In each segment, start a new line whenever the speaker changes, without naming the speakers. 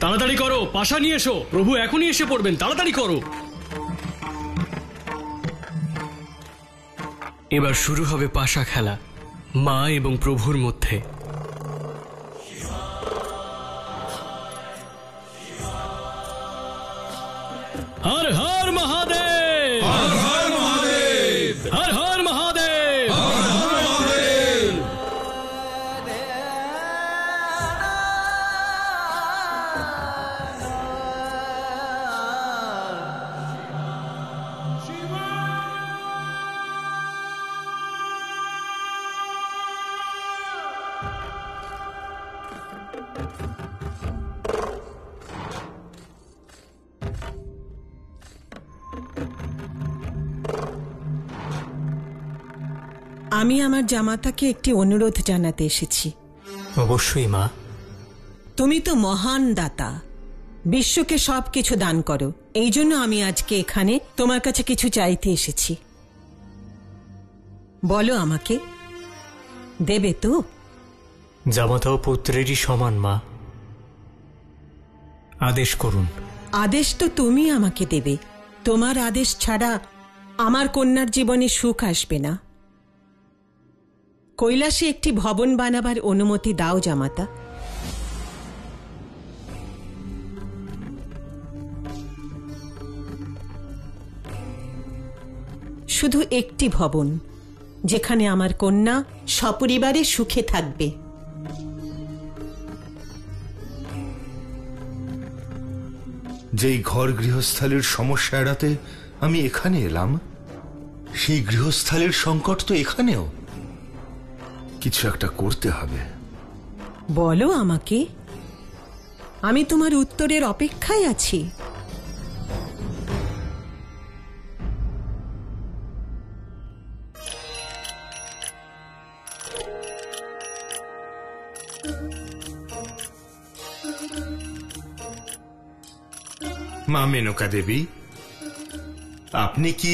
তাড়াতাড়ি করো, পাশা নিয়ে এসো। প্রভু এখনই এসে পড়বেন, তাড়াতাড়ি করো। এবার শুরু হবে পাশা খেলা মা এবং প্রভুর মধ্যে। হর হর মহাদেব, হর হর মহাদেব, হর হর মহাদেব, হর হর মহাদেব।
আমি আমার জামাতাকে একটি অনুরোধ জানাতে এসেছি।
অবশ্যই মা।
তুমি তো মহান দাতা, বিশ্বকে সবকিছু দান করো। এই জন্য আমি আজকে এখানে তোমার কাছে কিছু চাইতে এসেছি। বলো আমাকে, দেবে তো?
জামাতা ও পুত্রেরই সমান মা, আদেশ করুন।
আদেশ তো তুমি আমাকে দেবে। তোমার আদেশ ছাড়া আমার কন্যার জীবনে সুখ আসবে না। কৈলাসে একটি ভবন বানাবার অনুমতি দাও জামাতা। শুধু একটি ভবন, যেখানে আমার কন্যা সপরিবারে সুখে থাকবে।
যেই ঘর গৃহস্থালির সমস্যা এড়াতে আমি এখানে এলাম, সেই গৃহস্থালির সংকট তো এখানেও। কিছু একটা করতে হবে।
বলো আমাকে, আমি তোমার উত্তরের অপেক্ষায় আছি।
মা মেনকা দেবী, আপনি কি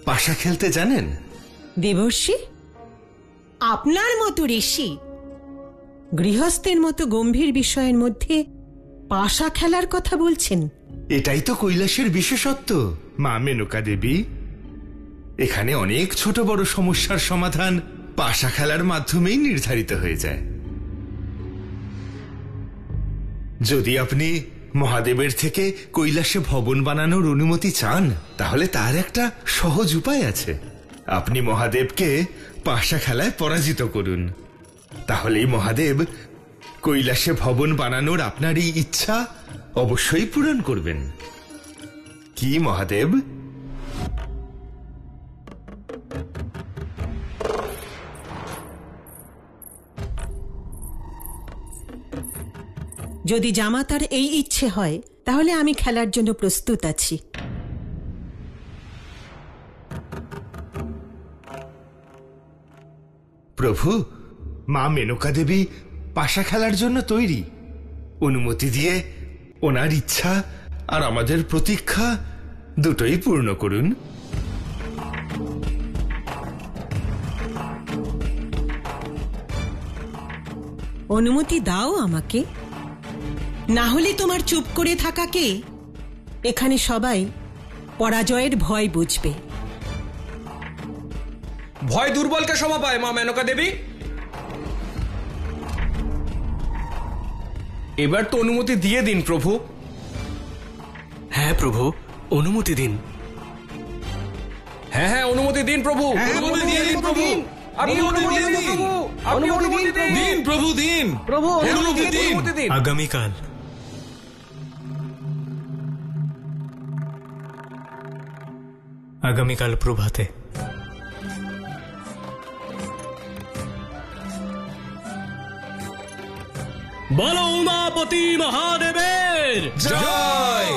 পাশা খেলতে জানেন?
দেবর্ষি, আপনার মতো ঋষি গৃহস্থের মতো গম্ভীর বিষয়ের মধ্যে পাশা খেলার কথা বলছেন?
এটাই তো কৈলাসের বিশেষত্ব মা মেনকা দেবী। এখানে অনেক ছোট বড় সমস্যার সমাধান পাশা খেলার মাধ্যমেই নির্ধারিত হয়ে যায়। যদি আপনি মহাদেবের থেকে কৈলাসে ভবন বানানোর অনুমতি চান, তাহলে তার একটা সহজ উপায় আছে। আপনি মহাদেবকে পাশা খেলায় পরাজিত করুন, তাহলেই মহাদেব কৈলাসে ভবন বানানোর আপনার এই ইচ্ছা অবশ্যই পূরণ করবেন। কি মহাদেব?
যদি জামাতার এই ইচ্ছে হয়, তাহলে আমি খেলার জন্য প্রস্তুত আছি।
প্রভু, মা মেনকা দেবী পাশা খেলার জন্য তৈরি। অনুমতি দিয়ে ওনার ইচ্ছা আর আমাদের প্রতীক্ষা দুটোই পূর্ণ করুন।
অনুমতি দাও আমাকে, না হলে তোমার চুপ করে থাকাকে এখানে সবাই পরাজয়ের ভয় বুঝবে।
ভয় দুর্বলকে শোভা পায় মা মেনকা দেবী। এবার তো অনুমতি দিয়ে দিন প্রভু।
হ্যাঁ প্রভু, অনুমতি দিন।
হ্যাঁ হ্যাঁ, অনুমতি দিন প্রভু। অনুমতি দিয়ে দিন প্রভু। আপনি অনুমতি দিন প্রভু। আপনি অনুমতি দিন প্রভু। দিন প্রভু, অনুমতি দিন।
আগামীকাল আগামীকাল প্রভাতে
বলো উমাপতি মহাদেবের
জয়।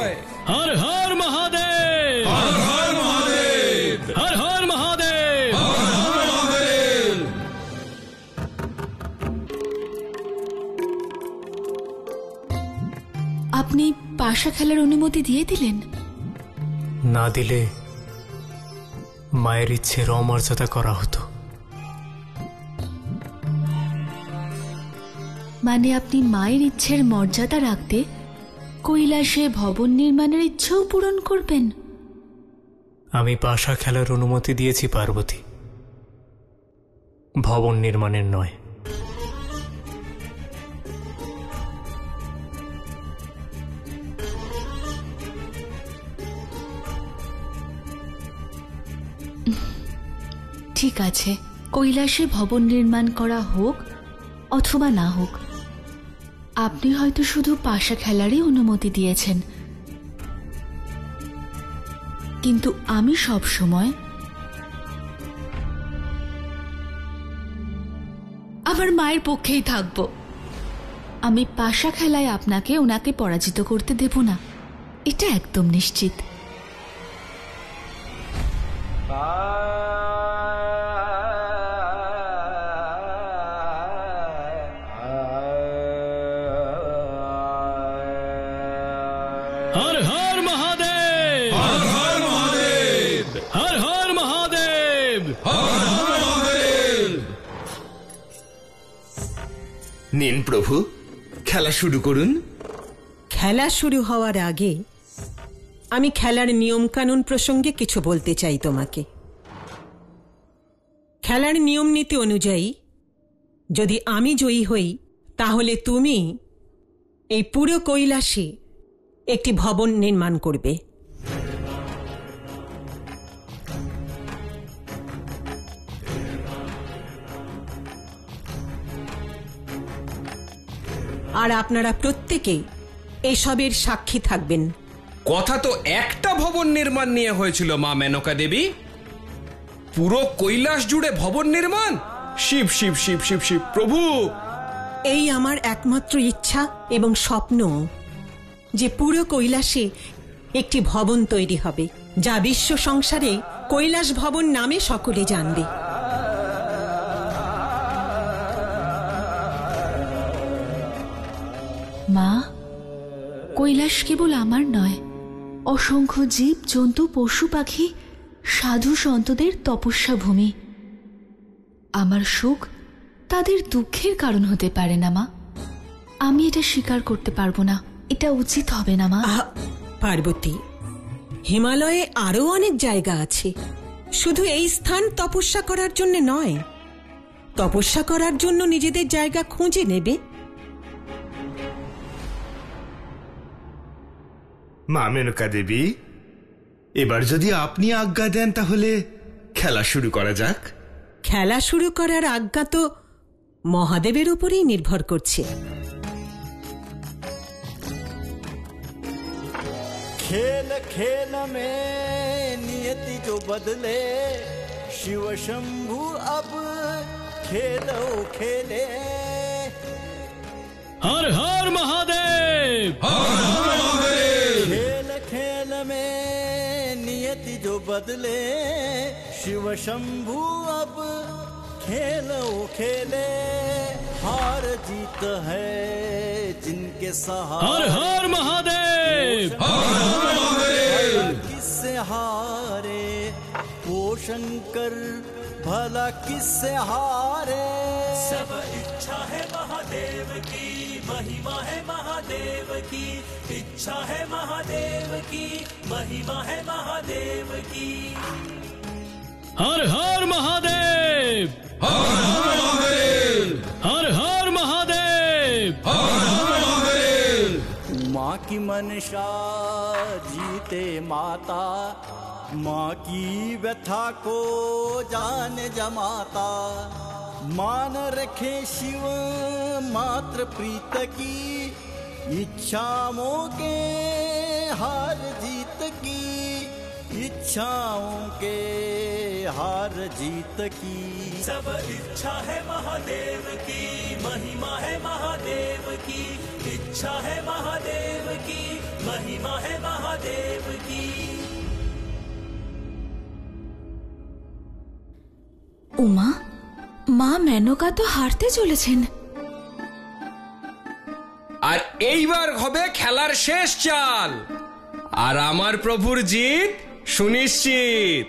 হর হর মহাদেব,
হর হর মহাদেব,
হর হর মহাদেব,
হর হর মহাদেব।
আপনি পাশা খেলার অনুমতি দিয়ে দিলেন?
না দিলে মায়ের ইচ্ছের অমর্যাদা করা হতো।
মানে আপনি মায়ের ইচ্ছের মর্যাদা রাখতে কৈলাসে ভবন নির্মাণের ইচ্ছেও পূরণ করবেন?
আমি পাশা খেলার অনুমতি দিয়েছি পার্বতী, ভবন নির্মাণের নয়।
ঠিক আছে, কৈলাসে ভবন নির্মাণ করা হোক অথবা না হোক, আপনি হয়তো শুধু পাশা খেলারই অনুমতি দিয়েছেন, কিন্তু আমি সব সময় আমার মায়ের পক্ষেই থাকব। আমি পাশা খেলায় আপনাকে ওনাকে পরাজিত করতে দেব না, এটা একদম নিশ্চিত।
हर हर महादेव, हर हर महादेव, हर हर महादेव, हर हर महादेव।
নিন প্রভু, খেলা শুরু করুন।
খেলা শুরু হওয়ার আগে আমি খেলার নিয়ম কানুন প্রসঙ্গে কিছু বলতে চাই তোমাকে। খেলার নিয়ম নীতি অনুযায়ী যদি আমি জয়ী হই, তাহলে তুমি এই পুরো কৈলাসে একটি ভবন নির্মাণ করবে। আর আপনারা প্রত্যেকে এসবের সাক্ষী থাকবেন।
কথা তো একটা ভবন নির্মাণ নিয়ে হয়েছিল মা মেনকা দেবী, পুরো কৈলাস জুড়ে ভবন নির্মাণ? শিব শিব শিব শিব শিব প্রভু,
এই আমার একমাত্র ইচ্ছা এবং স্বপ্ন যে পুরো কৈলাসে একটি ভবন তৈরি হবে, যা বিশ্ব সংসারে কৈলাস ভবন নামে সকলে জানবে।
মা, কৈলাস কেবল আমার নয়, অসংখ্য জীব জন্তু পশু পাখি সাধু সন্তদের তপস্যা ভূমি। আমার সুখ তাদের দুঃখের কারণ হতে পারে না মা, আমি এটা স্বীকার করতে পারবো না, এটা উচিত হবে না মা।
পার্বতী, হিমালয়ে আরো অনেক জায়গা আছে, শুধু এই স্থান তপস্যা করার জন্য নয়, তপস্যা করার জন্য নিজেদের জায়গা খুঁজে নেবে।
মা মেনকা দেবী, এবার যদি আপনি আজ্ঞা দেন তাহলে খেলা শুরু করা যাক।
খেলা শুরু করার আজ্ঞা তো মহাদেবের উপরেই নির্ভর করছে।
खेल खेल में नियति जो बदले, शिव शंभु अब खेलो खेले।
हर हर महादेव, हर हर महादेव।
खेल खेल में नियति जो बदले, शिव शंभु अब खेलो खेले। हार जीत है जिनके सहारे,
हर हर महादेव, हर हर महादेव।
किससे हारे वो शंकर, भला किससे हारे। सब इच्छा है महादेव की, महिमा है महादेव की, इच्छा है महादेव की, महिमा है महादेव की।
हर हर महादेव, हर हर महादेव, हर हर महादेव, हर हर महादेव।
माँ की मनसा जीते माता, माँ की व्यथा को जान जमाता। मान रखे शिव मात्र प्रीत की, इच्छाओं के हार जीत की, इच्छाओं के हार जीत की। सब इच्छा है महादेव की, महिमा है महादेव की, इच्छा है महादेव की, महिमा है महादेव की।
উমা, মা মেনকা তো হারতে চলেছেন।
আর এইবার হবে খেলার শেষ চাল, আর আমার প্রভুর জিত সুনিশ্চিত।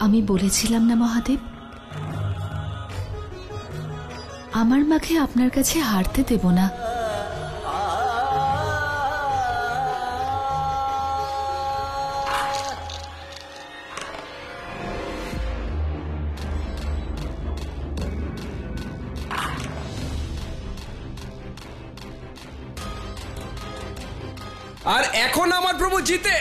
আমি বলেছিলাম না মহাদেব, আমার মাকে আপনার কাছে হারতে দেব না।
আর এখন আমার প্রভু জিতে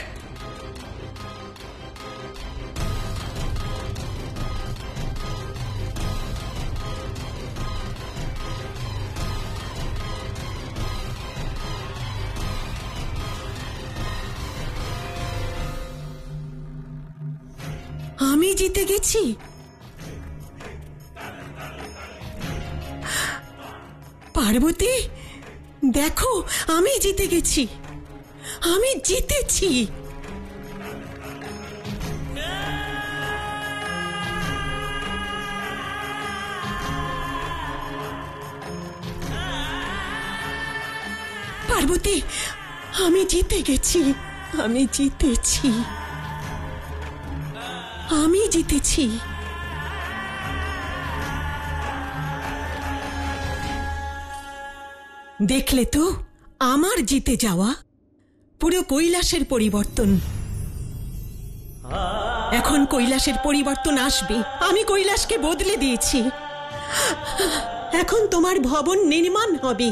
আমি জিতে গেছি? পার্বতী, দেখো, আমি জিতে গেছি, আমি জিতেছি। পার্বতী, আমি জিতে গেছি, আমি জিতেছি, আমি জিতেছি। দেখলে তো, আমার জিতে যাওয়া পুরো কৈলাসের পরিবর্তন। এখন কৈলাসের পরিবর্তন আসবে। আমি কৈলাসকে বদলে দিয়েছি। এখন তোমার ভবন নির্মাণ হবে।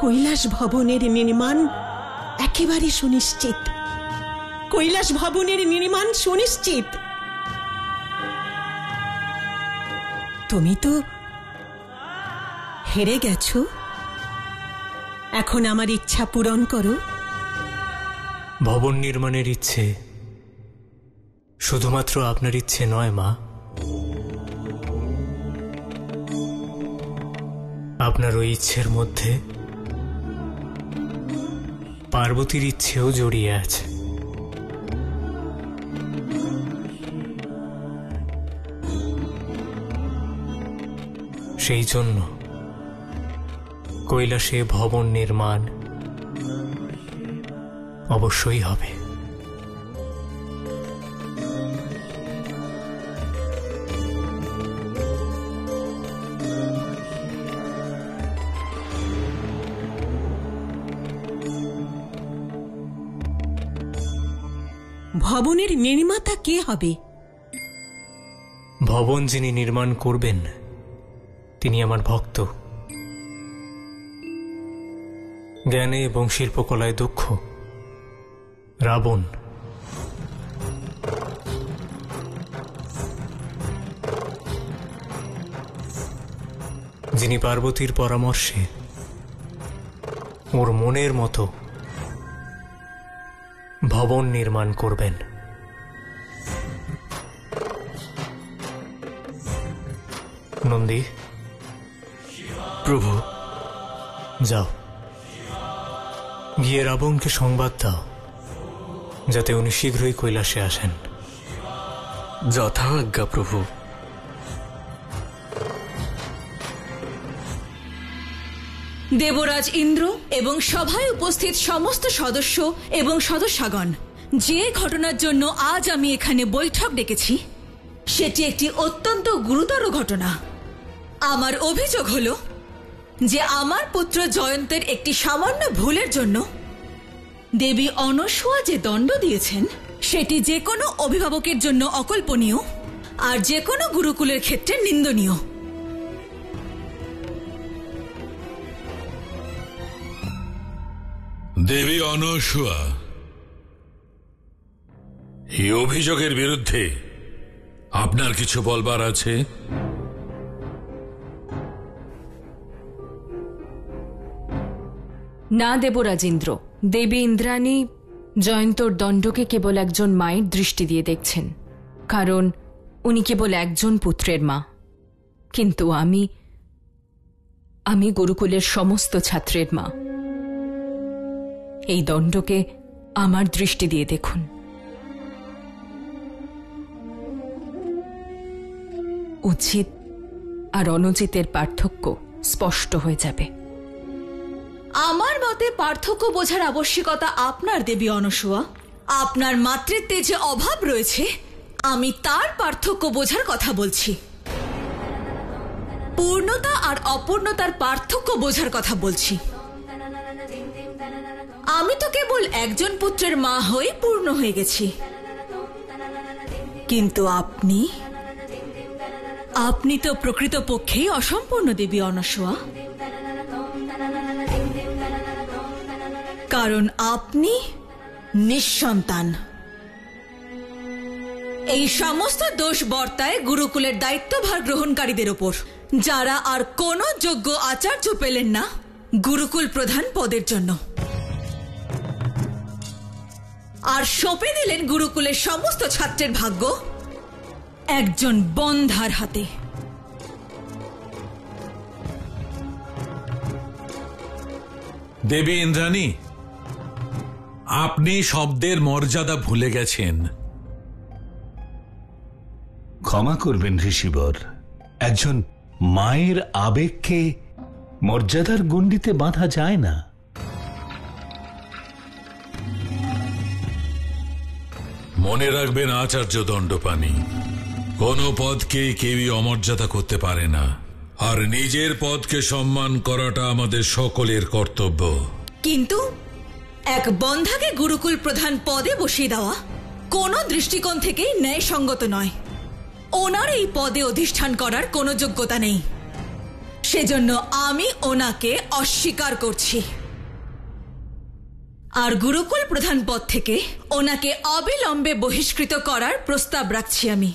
কৈলাস ভবনের নির্মাণ একেবারে সুনিশ্চিত। কৈলাস ভবনের নির্মাণ সুনিশ্চিত। তুমি তো হেরে গেছো। এখন আমার ইচ্ছা পূরণ করো।
ভবন নির্মাণের ইচ্ছে শুধুমাত্র আপনার ইচ্ছে নয় মা, আপনার ওই ইচ্ছের মধ্যে পার্বতীর ইচ্ছেও জড়িয়ে আছে। সেই জন্য কৈলাসে ভবন নির্মাণ অবশ্যই হবে।
ভবনের নির্মাতা কে হবে?
ভবন যিনি নির্মাণ করবেন তিনি আমার ভক্ত, জ্ঞানে এবং শিল্পকলায় দক্ষ রাবণ। যিনি পার্বতীর পরামর্শে ওর মনের মতো ভবন নির্মাণ করবেন। নন্দী,
প্রভু,
যাও গিয়ে রাবণকে সংবাদ দাও যাতে উনি শীঘ্রই কৈলাসে আসেন।
যথা আজ্ঞা প্রভু।
দেবরাজ ইন্দ্র এবং সভায় উপস্থিত সমস্ত সদস্য এবং সদস্যগণ, যে ঘটনার জন্য আজ আমি এখানে বৈঠক ডেকেছি সেটি একটি অত্যন্ত গুরুতর ঘটনা। আমার অভিযোগ হলো যে আমার পুত্র জয়ন্তের একটি সামান্য ভুলের জন্য দেবী অনসূয়া যে দণ্ড দিয়েছেন সেটি যে কোনো অভিভাবকের জন্য অকল্পনীয় আর যে কোনো গুরুকুলের ক্ষেত্রে নিন্দনীয়।
দেবী অনসূয়া, এই অভিযোগের বিরুদ্ধে আপনার কিছু বলবার আছে?
না দেবরাজ ইন্দ্র, দেবী ইন্দ্রাণী জয়ন্তর দণ্ডকে কেবল একজন মায়ের দৃষ্টি দিয়ে দেখছেন, কারণ উনি কেবল একজন পুত্রের মা। কিন্তু আমি গুরুকুলের সমস্ত ছাত্রের মা। এই দণ্ডকে আমার দৃষ্টি দিয়ে দেখুন। উচিত আর অনুচিতের পার্থক্য স্পষ্ট হয়ে যাবে। আমার মতে পার্থক্য বোঝার আবশ্যকতা আপনার দেবী অনসূয়া, আপনার মাতৃত্বে যে অভাব রয়েছে আমি তার পার্থক্য বোঝার কথা বলছি। পূর্ণতা আর অপূর্ণতার পার্থক্য বোঝার কথা বলছি। আমি তো কেবল একজন পুত্রের মা হয়ে পূর্ণ হয়ে গেছি, কিন্তু আপনি তো প্রকৃতপক্ষেই অসম্পূর্ণ দেবী অনসূয়া, কারণ আপনি নিঃসন্তান। এই সমস্ত দোষ বর্তায় গুরুকুলের দায়িত্বভার গ্রহণকারীদের ওপর, যারা আর কোনো যোগ্য আচার্য পেলেন না গুরুকুল প্রধান পদের জন্য, আর সঁপে দিলেন গুরুকুলের সমস্ত ছাত্রের ভাগ্য একজন বন্ধার হাতে।
দেবী ইন্দ্রাণী, আপনি শব্দের মর্যাদা ভুলে গেছেন।
ক্ষমা করবেন ঋষিবর, একজন মায়ের আবেগকে মর্যাদার গণ্ডিতে বাঁধা যায় না।
মনে রাখবেন আচার্য দণ্ডপাণি, কোন পদকে কেউই অমর্যাদা করতে পারে না, আর নিজের পদকে সম্মান করাটা আমাদের সকলের কর্তব্য।
কিন্তু এক বন্ধাকে গুরুকুল প্রধান পদে বসিয়ে দেওয়া কোনো দৃষ্টিকোণ থেকেই ন্যায়সঙ্গত নয়। ওনার এই পদে অধিষ্ঠান করার কোনো যোগ্যতা নেই, সেজন্য আমি ওনাকে অস্বীকার করছি, আর গুরুকুল প্রধান পদ থেকে ওনাকে অবিলম্বে বহিষ্কৃত করার প্রস্তাব রাখছি আমি।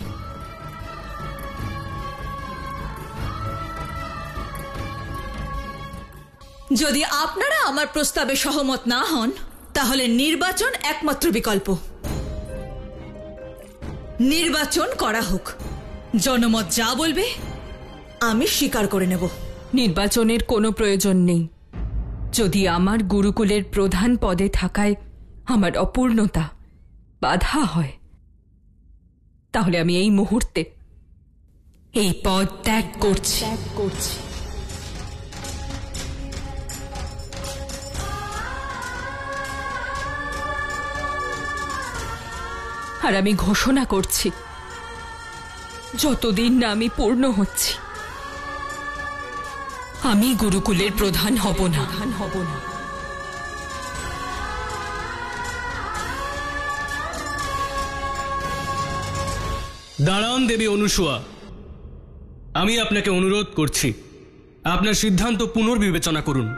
যদি আপনারা আমার প্রস্তাবে সহমত না হন, তাহলে নির্বাচন একমাত্র বিকল্প। নির্বাচন করা হোক, জনমত যা বলবে আমি স্বীকার করে নেব।
নির্বাচনের কোনো প্রয়োজন নেই। যদি আমার গুরুকুলের প্রধান পদে থাকায় আমার অপূর্ণতা বাধা হয়, তাহলে আমি এই মুহূর্তে এই পদ ত্যাগ করছি। আর আমি ঘোষণা করছি, যতদিন না আমি পূর্ণ হচ্ছি, আমি গুরুকুলের প্রধান হব না।
দাঁড়ান দেবী অনুসূয়া, আমি আপনাকে অনুরোধ করছি, আপনার সিদ্ধান্ত পুনর্বিবেচনা করুন।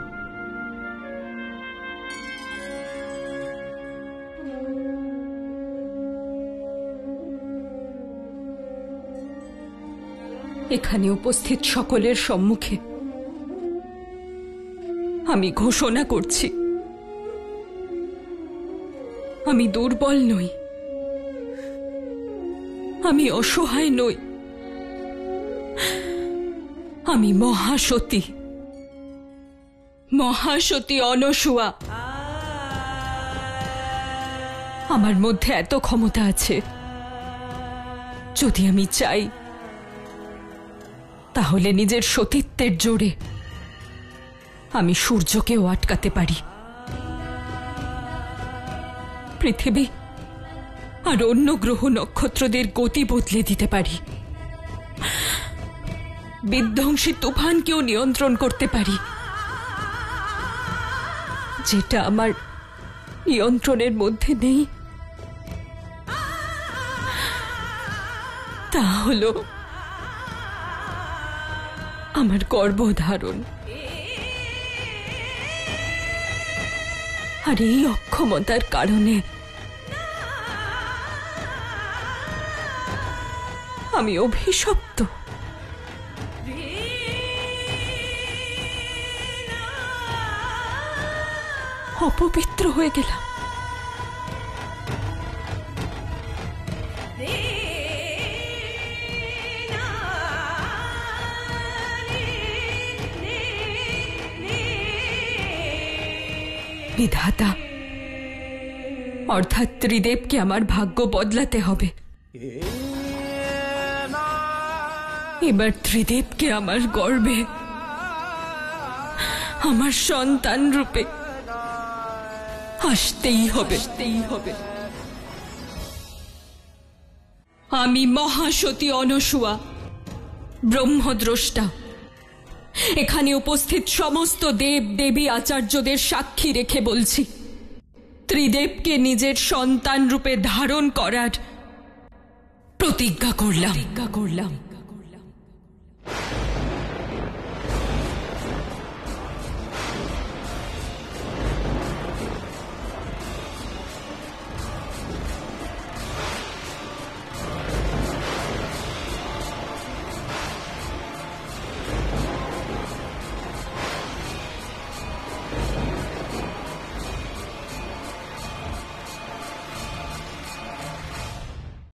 এখানে উপস্থিত সকলের সম্মুখে আমি ঘোষণা করছি, আমি দুর্বল নই, আমি অসহায় নই, আমি মহাসতী অনসূয়া। আমার মধ্যে এত ক্ষমতা আছে, যদি আমি চাই তাহলে নিজের সতীত্বের জোরে আমি সূর্যকেও আটকাতে পারি, পৃথিবী আর অন্য গ্রহ নক্ষত্রদের গতি বদলে দিতে পারি, বিধ্বংসী তুফানকেও নিয়ন্ত্রণ করতে পারি। যেটা আমার নিয়ন্ত্রণের মধ্যে নেই তা হলো আমার গর্ভধারণ। আর এই অক্ষমতার কারণে আমি অভিশপ্ত। অপবিত্র হয়ে গেলাম। বিধাতা অর্থাৎ ত্রিদেবকে আমার ভাগ্য বদলাতে হবে। এবার ত্রিদেবকে আমার গর্ভে আমার সন্তান রূপে আসতেই হবে। আমি মহাসতী অনসূয়া, ব্রহ্মদ্রষ্টা, এখানে উপস্থিত সমস্ত দেব দেবী আচার্যদের সাক্ষী রেখে বলছি, ত্রিদেবকে নিজের সন্তান রূপে ধারণ করার প্রতিজ্ঞা করলাম।